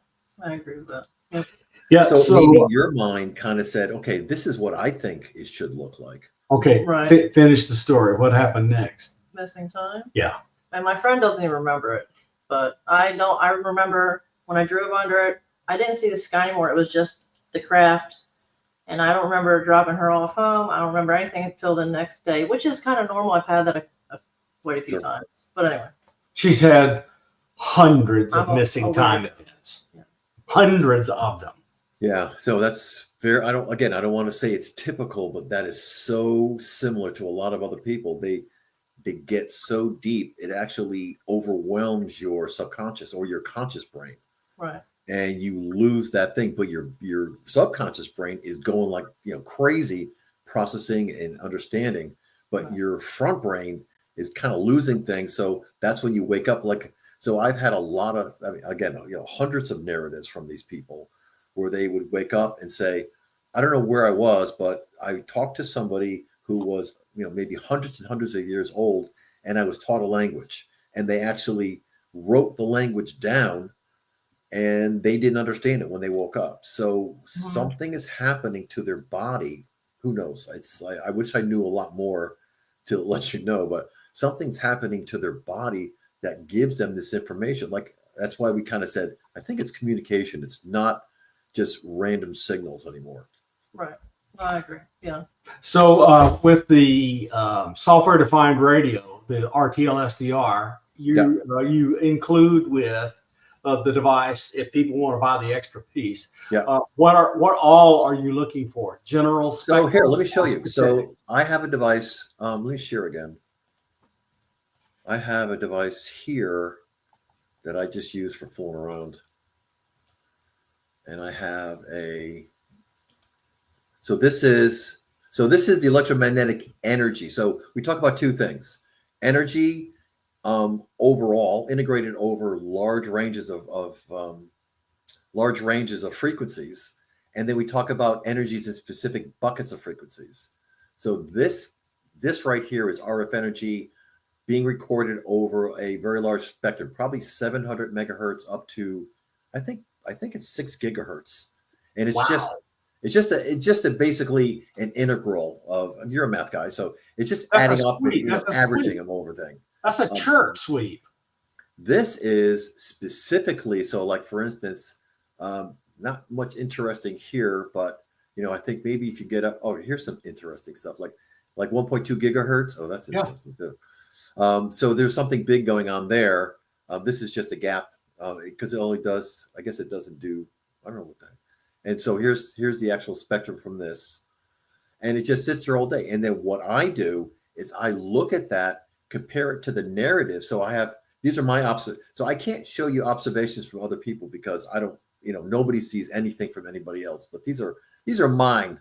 I agree with that. Yep. Yeah. So maybe your mind kind of said, okay, this is what I think it should look like. Okay. Right. Finish the story. What happened next? Missing time? Yeah. And my friend doesn't even remember it. But I don't. I remember when I drove under it, I didn't see the sky anymore. It was just the craft. And I don't remember dropping her off home. I don't remember anything until the next day, which is kind of normal. I've had that quite a few times. But anyway. She's had hundreds of missing time events. Yeah. Hundreds of them. Yeah. So that's very, I don't want to say it's typical, but that is so similar to a lot of other people. They get so deep, it actually overwhelms your subconscious or your conscious brain. Right. And you lose that thing, but your subconscious brain is going like, crazy processing and understanding, but your front brain is kind of losing things. So that's when you wake up. So I've had a lot of, hundreds of narratives from these people where they would wake up and say, I don't know where I was, but I talked to somebody who was, maybe hundreds and hundreds of years old, and I was taught a language, and they actually wrote the language down, and they didn't understand it when they woke up. So something is happening to their body. Who knows? It's like, I wish I knew a lot more to let you know, but something's happening to their body that gives them this information. Like, that's why we kind of said, I think it's communication. It's not just random signals anymore. Right. I agree. Yeah. So with the software-defined radio, the RTL-SDR, you include with the device if people want to buy the extra piece. Yeah. What all are you looking for? General spectrum? So here, let me show you. So I have a device. Let me share again. I have a device here that I just use for fooling around. And I have so this is the electromagnetic energy. So we talk about two things: energy overall, integrated over large ranges of frequencies, and then we talk about energies in specific buckets of frequencies. So this right here is RF energy being recorded over a very large spectrum, probably 700 megahertz up to, I think it's 6 gigahertz, and it's just basically an integral of. You're a math guy, so it's just adding up and averaging them over thing. That's a chirp sweep. This is specifically, so like for instance, not much interesting here, but I think maybe if you get up, here's some interesting stuff like 1.2 gigahertz. Oh, that's interesting too. So there's something big going on there. This is just a gap because it only does, I guess it doesn't do, I don't know what that. And so here's the actual spectrum from this, and it just sits there all day. And then what I do is I look at that, compare it to the narrative. So these are my so I can't show you observations from other people because I don't, nobody sees anything from anybody else, but these are mine.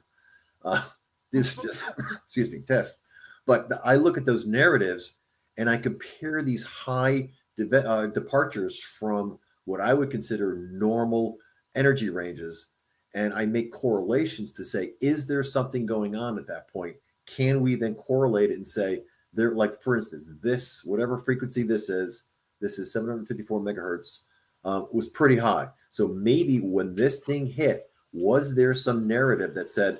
These are just, excuse me, tests. But I look at those narratives and I compare these high departures from what I would consider normal energy ranges. And I make correlations to say, is there something going on at that point? Can we then correlate it and say, there, like, for instance, this, whatever frequency this is 754 megahertz, was pretty high. So maybe when this thing hit, was there some narrative that said,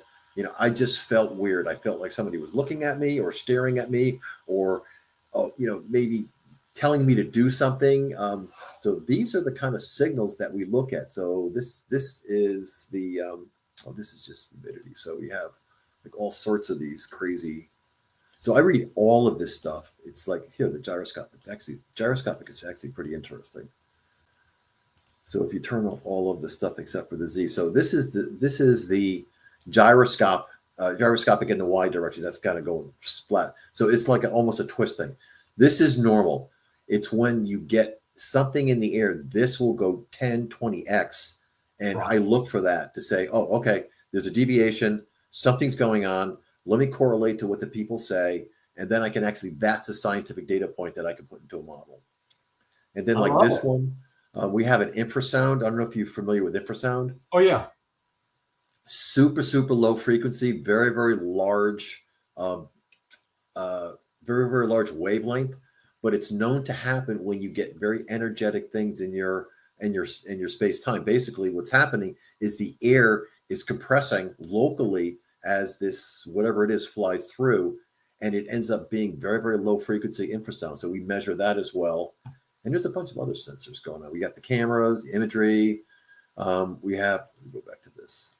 I just felt weird. I felt like somebody was looking at me or staring at me or, maybe telling me to do something. So these are the kind of signals that we look at. So this is the, this is just humidity. So we have like all sorts of these crazy. So I read all of this stuff. It's like here, the gyroscopic. Gyroscopic is actually pretty interesting. So if you turn off all of the stuff except for the Z, so this is the gyroscopic in the Y direction. That's kind of going flat. So it's like almost a twisting. This is normal. It's when you get something in the air, this will go 10, 20x. And I look for that to say, oh, okay, there's a deviation. Something's going on. Let me correlate to what the people say. And then I can actually, that's a scientific data point that I can put into a model. And then like this one, we have an infrasound. I don't know if you're familiar with infrasound. Oh, yeah. Super, super low frequency, very, very large, very, very large wavelength. But it's known to happen when you get very energetic things in your space time. Basically, what's happening is the air is compressing locally as this whatever it is flies through, and it ends up being very, very low frequency infrasound. So we measure that as well. And there's a bunch of other sensors going on. We got the cameras, the imagery. We have, let me go back to this.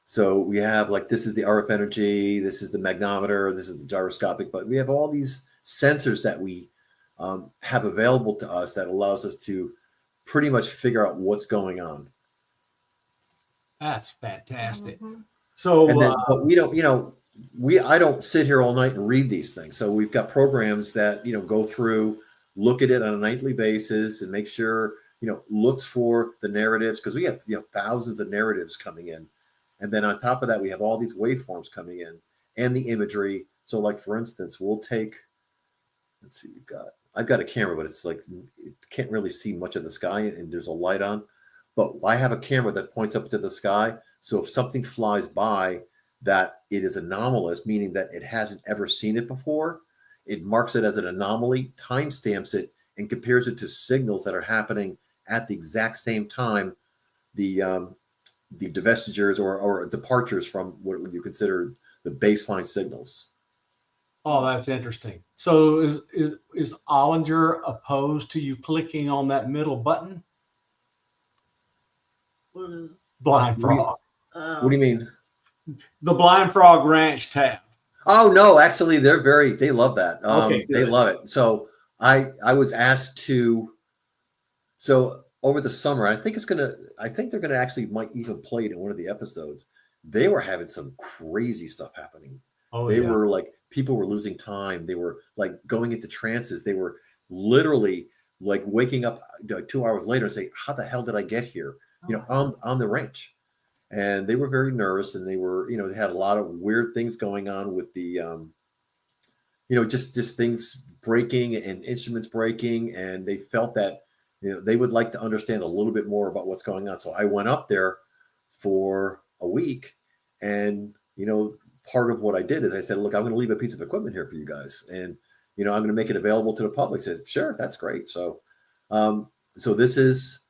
So we have like, this is the RF energy, this is the magnometer, this is the gyroscopic, but we have all these sensors that we have available to us that allows us to pretty much figure out what's going on. That's fantastic. Mhm. So, And then, but we don't, I don't sit here all night and read these things. So we've got programs that, go through, look at it on a nightly basis and make sure, looks for the narratives, because we have, thousands of narratives coming in. And then on top of that, we have all these waveforms coming in and the imagery. So like, for instance, we'll take, let's see, I've got a camera, but it's like, it can't really see much of the sky and there's a light on, but I have a camera that points up to the sky. So if something flies by that it is anomalous, meaning that it hasn't ever seen it before, it marks it as an anomaly, timestamps it, and compares it to signals that are happening at the exact same time. The divestitures or departures from what would you consider the baseline signals. oh, that's interesting. So is Ollinger opposed to you clicking on that middle button? Blind Frog. What do you mean? The Blind Frog Ranch tab. Oh no, actually they love that. Okay, they love it. So I was asked to, so over the summer, I think they're gonna actually might even play it in one of the episodes. They were having some crazy stuff happening. Oh, They yeah. were like, people were losing time. They were like going into trances. They were literally like waking up 2 hours later and say, how the hell did I get here? On the ranch. And they were very nervous, and they were, they had a lot of weird things going on with the, just things breaking and instruments breaking. And they felt that, they would like to understand a little bit more about what's going on. So I went up there for a week, and, part of what I did is I said, look, I'm going to leave a piece of equipment here for you guys. And, I'm going to make it available to the public. I said, sure, that's great. So, so this is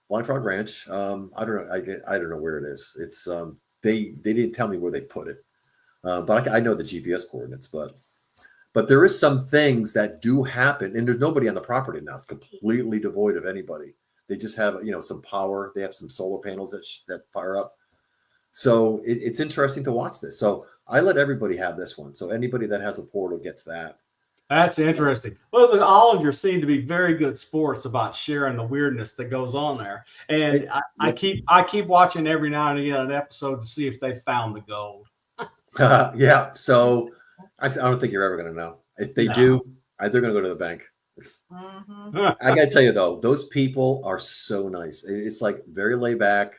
Blind Frog Ranch. I don't know. I don't know where it is. It's, they didn't tell me where they put it. But I know the GPS coordinates, but there is some things that do happen, and there's nobody on the property now. It's completely devoid of anybody. They just have, some power. They have some solar panels that fire up. So it's interesting to watch this. So I let everybody have this one. So anybody that has a portal gets that. That's interesting. Well, the Ollinger seem to be very good sports about sharing the weirdness that goes on there. And I keep watching every now and again an episode to see if they found the gold. Yeah. So I don't think you're ever going to know. If they do, they're going to go to the bank. Mm-hmm. I got to tell you though, those people are so nice. It's like very laid back.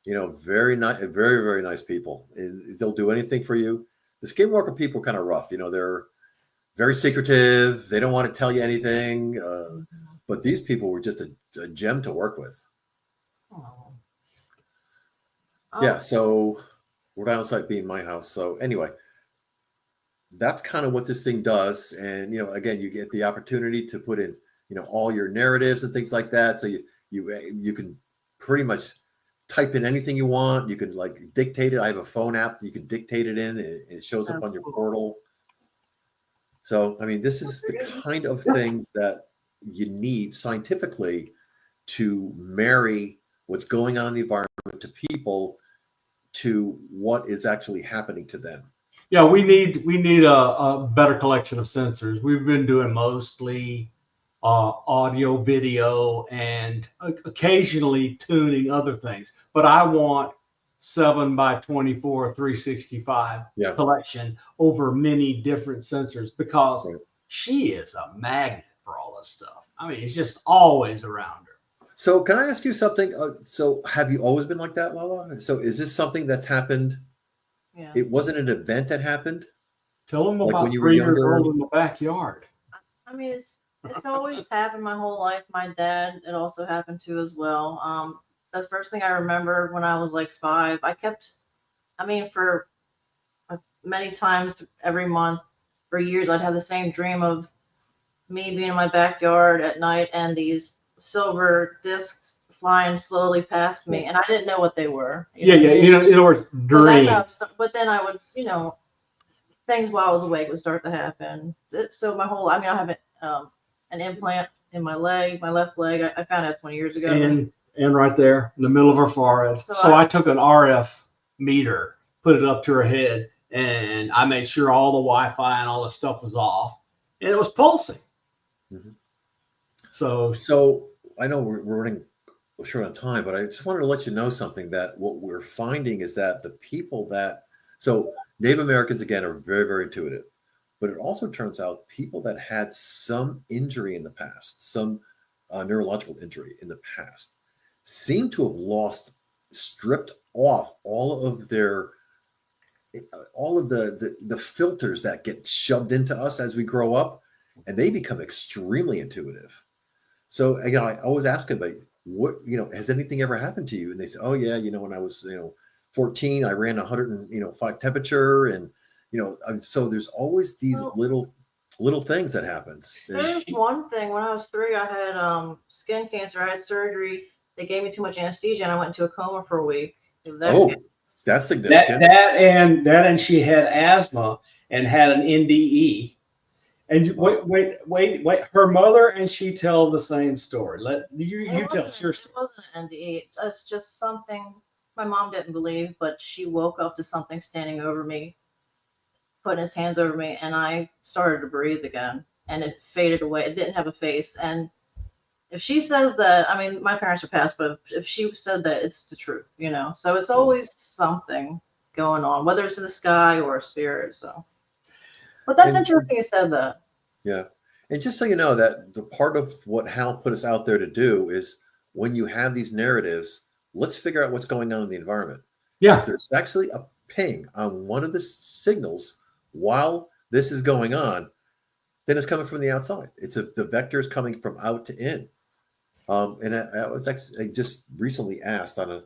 Very nice, very, very nice people. They'll do anything for you. The Skinwalker people are kind of rough. They're very secretive. They don't want to tell you anything. But these people were just a gem to work with. Oh. Yeah. So Rhode Island site being my house. So anyway, that's kind of what this thing does. And, again, you get the opportunity to put in, all your narratives and things like that. So you can pretty much type in anything you want. You can like dictate it. I have a phone app that you can dictate it in. It shows up on your portal. So, I mean, this is the kind of things that you need scientifically to marry what's going on in the environment to people to what is actually happening to them. Yeah, we need a better collection of sensors. We've been doing mostly audio, video, and occasionally tuning other things. But I want 7x24 365 collection over many different sensors because she is a magnet for all this stuff. I mean, it's just always around her. So can I ask you something? So have you always been like that, Lala? So is this something that's happened? Yeah. It wasn't an event that happened? Tell them Like about when you were 3 years younger? old in the backyard. I mean, it's always happened my whole life. My dad, it also happened to as well. The first thing I remember when I was like 5, for many times every month for years, I'd have the same dream of me being in my backyard at night and these silver discs flying slowly past me, and I didn't know what they were. In words, dream. But then I would, things while I was awake would start to happen. So I have an implant in my leg, my left leg. I found out 20 years ago. And right there in the middle of her forehead. So I took an RF meter, put it up to her head, and I made sure all the Wi-Fi and all the stuff was off, and it was pulsing. Mm-hmm. So I know we're running short on time, but I just wanted to let you know something, that what we're finding is that the people so Native Americans, again, are very, very intuitive, but it also turns out people that had some injury in the past, some neurological injury in the past, seem to have stripped off all of the filters that get shoved into us as we grow up, and they become extremely intuitive. So again, I always ask them, what, has anything ever happened to you? And they say, oh yeah, when I was 14, I ran 105 temperature, and so there's always these little things that happens. There's one thing. When I was 3, I had skin cancer. I had surgery. They gave me too much anesthesia, and I went into a coma for a week. That's significant. That and she had asthma and had an NDE. And wait. Her mother and she tell the same story. You tell your story. It wasn't an NDE. It's just something my mom didn't believe, but she woke up to something standing over me, putting his hands over me, and I started to breathe again, and it faded away. It didn't have a face. And if she says that, I mean, my parents are passed, but if she said that, it's the truth, So it's always something going on, whether it's in the sky or a spirit. So, but that's interesting you said that. Yeah. And just so you know, that the part of what Hal put us out there to do is, when you have these narratives, let's figure out what's going on in the environment. Yeah. If there's actually a ping on one of the signals while this is going on, then it's coming from the outside. The vector is coming from out to in. And I was actually just recently asked on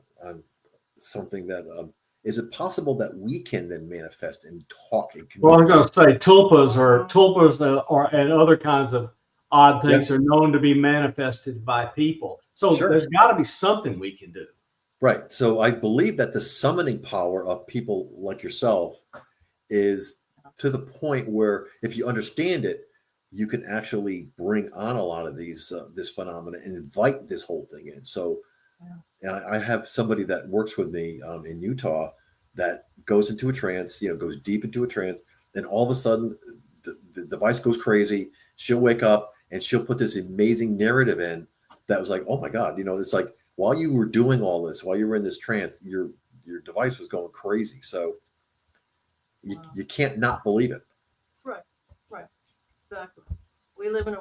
something that is it possible that we can then manifest and talk and communicate? Well, I'm going to say tulpas and other kinds of odd things are known to be manifested by people. So there's got to be something we can do. Right. So I believe that the summoning power of people like yourself is to the point where, if you understand it, you can actually bring on a lot of these this phenomena and invite this whole thing in. So I have somebody that works with me in Utah that goes into a trance, goes deep into a trance, and all of a sudden the device goes crazy. She'll wake up and she'll put this amazing narrative in that was like, oh my God, it's like, while you were doing all this, while you were in this trance, your device was going crazy. So you can't not believe it. Right. Exactly. We live in a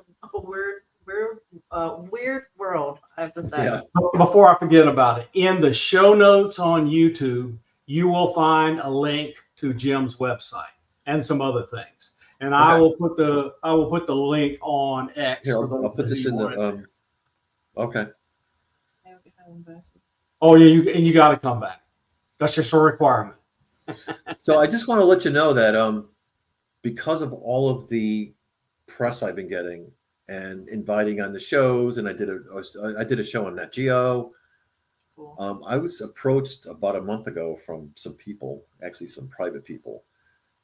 weird world. I have to say. Yeah. Before I forget about it, in the show notes on YouTube, you will find a link to Jim's website and some other things. And I Okay. will put the link on X. Here, for I'll those put of this you in who want the it. okay. Oh yeah, you got to come back. That's just a requirement. So I just want to let you know that because of all of the press I've been getting and inviting on the shows, and I did a show on Nat Geo. Cool. I was approached about a month ago from some people, actually some private people,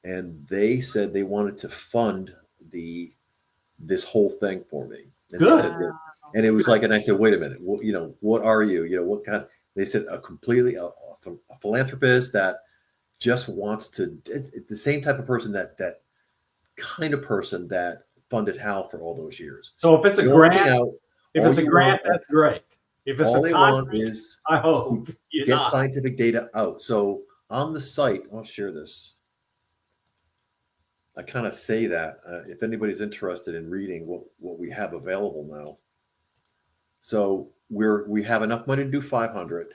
and they said they wanted to fund this whole thing for me. And Good. they said that, and it was like, and I said, wait a minute, what are you? What kind? They said a philanthropist that just wants to, the same type of person that kind of person that funded Hal for all those years. So if it's a The only thing grant, out, if all it's a you grant, want- that's great. If it's all a they want contract, is I hope you get not. scientific data out. So on the site, I'll share this. I kind of say that if anybody's interested in reading what we have available now. So we have enough money to do 500,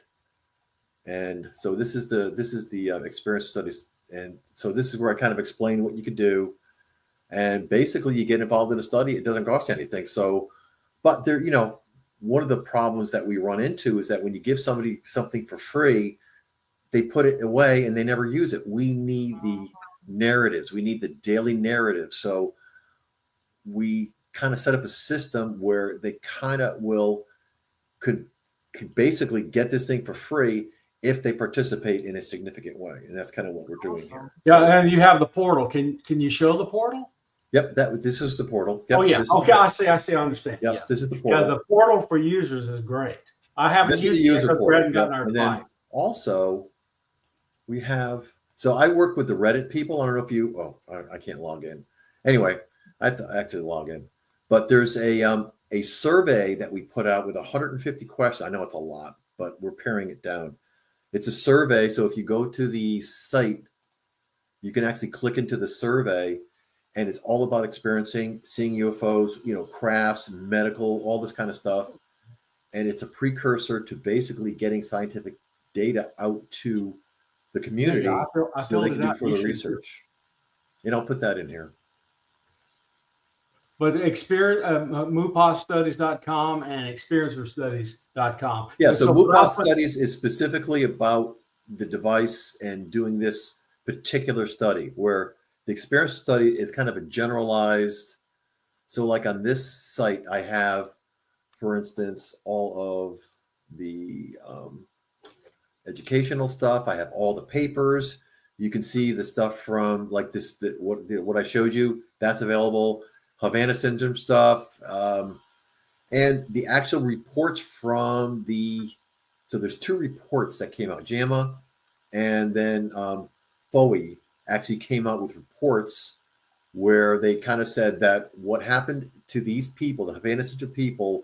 and so this is the experience studies, and so this is where I kind of explain what you could do, and basically you get involved in a study. It doesn't cost you anything. So, but there, one of the problems that we run into is that when you give somebody something for free, they put it away and they never use it. We need the narratives. We need the daily narrative. So we kind of set up a system where they kind of could basically get this thing for free if they participate in a significant way. And that's kind of what we're doing here. Yeah, So, and you have the portal. Can you show the portal? yep, this is the portal. Yep, Oh yeah. Okay, I see. I understand. Yep, Yeah. this is the Yeah, portal. the portal for users is great. I haven't This is used the it yet user because we portal. hadn't Yep. gotten our And then invite. also we have, so I work with the Reddit people. I don't know if you, I can't log in. Anyway, I have to actually log in. But there's a survey that we put out with 150 questions. I know it's a lot, but we're paring it down. It's a survey. So if you go to the site, you can actually click into the survey, and it's all about seeing UFOs, crafts, medical, all this kind of stuff. And it's a precursor to basically getting scientific data out to the community I so they filled can it do out. further You should too. research. And I'll put that in here. But MUPASstudies.com and experiencerstudies.com. Yeah, And so what I'll MUPAS put- studies is specifically about the device and doing this particular study, where the experience study is kind of a generalized. So like on this site, I have, for instance, all of the educational stuff. I have all the papers. You can see the stuff from like this, what I showed you, that's available. Havana syndrome stuff. And the actual reports from so there's 2 reports that came out, JAMA and then FOE actually came out with reports where they kind of said that what happened to these people, the Havana syndrome people,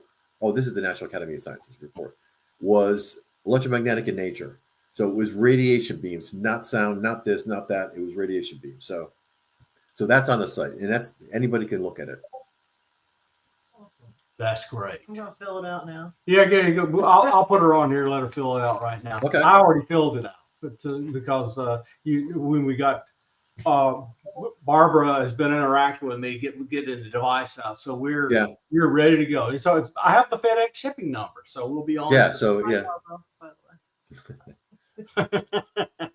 this is the National Academy of Sciences report, was electromagnetic in nature. So it was radiation beams, not sound, not this, not that. It was radiation beams. So that's on the site, and anybody can look at it. Awesome. That's great. I'm gonna fill it out now. Yeah, good. I'll put her on here and let her fill it out right now. Okay. I already filled it out, but because when we got Barbara has been interacting with me, getting the device out, so we're ready to go. And so I have the FedEx shipping number, so we'll be on. Yeah. So yeah. By the way.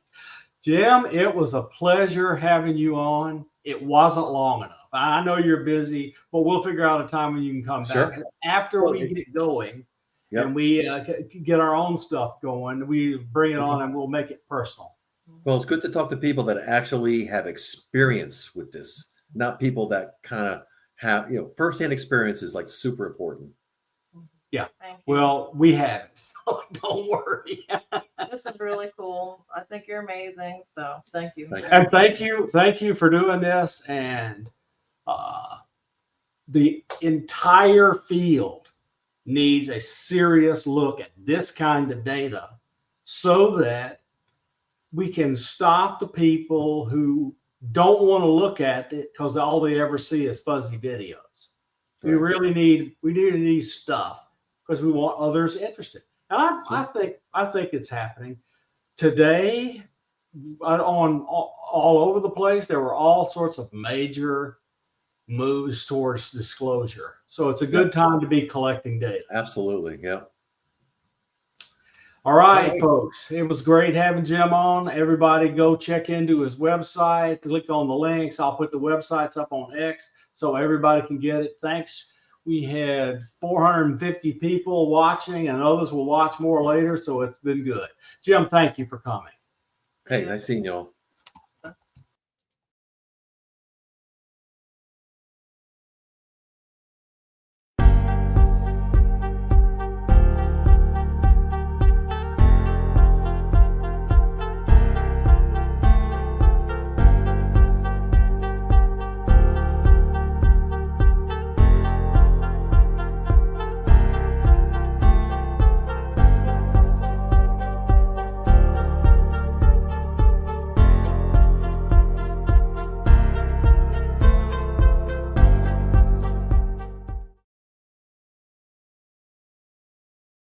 Jim, it was a pleasure having you on. It wasn't long enough. I know you're busy, but we'll figure out a time when you can come Sure. back. After we get going and we get our own stuff going, we bring it on and we'll make it personal. Well, it's good to talk to people that actually have experience with this, not people that kind of have, firsthand experience is like super important. Yeah. Thank you. Well, we have it, so don't worry. This is really cool. I think you're amazing. So thank you. Thank you. And thank you for doing this. And the entire field needs a serious look at this kind of data so that we can stop the people who don't want to look at it because all they ever see is fuzzy videos. We really need stuff, because we want others interested. And I think it's happening today. On all over the place, there were all sorts of major moves towards disclosure. So it's a good time to be collecting data. Absolutely. Yeah. All right, folks. It was great having Jim on. Everybody go check into his website. Click on the links. I'll put the websites up on X so everybody can get it. Thanks. We had 450 people watching, and others will watch more later, so it's been good. Jim, thank you for coming. Hey, nice seeing you all.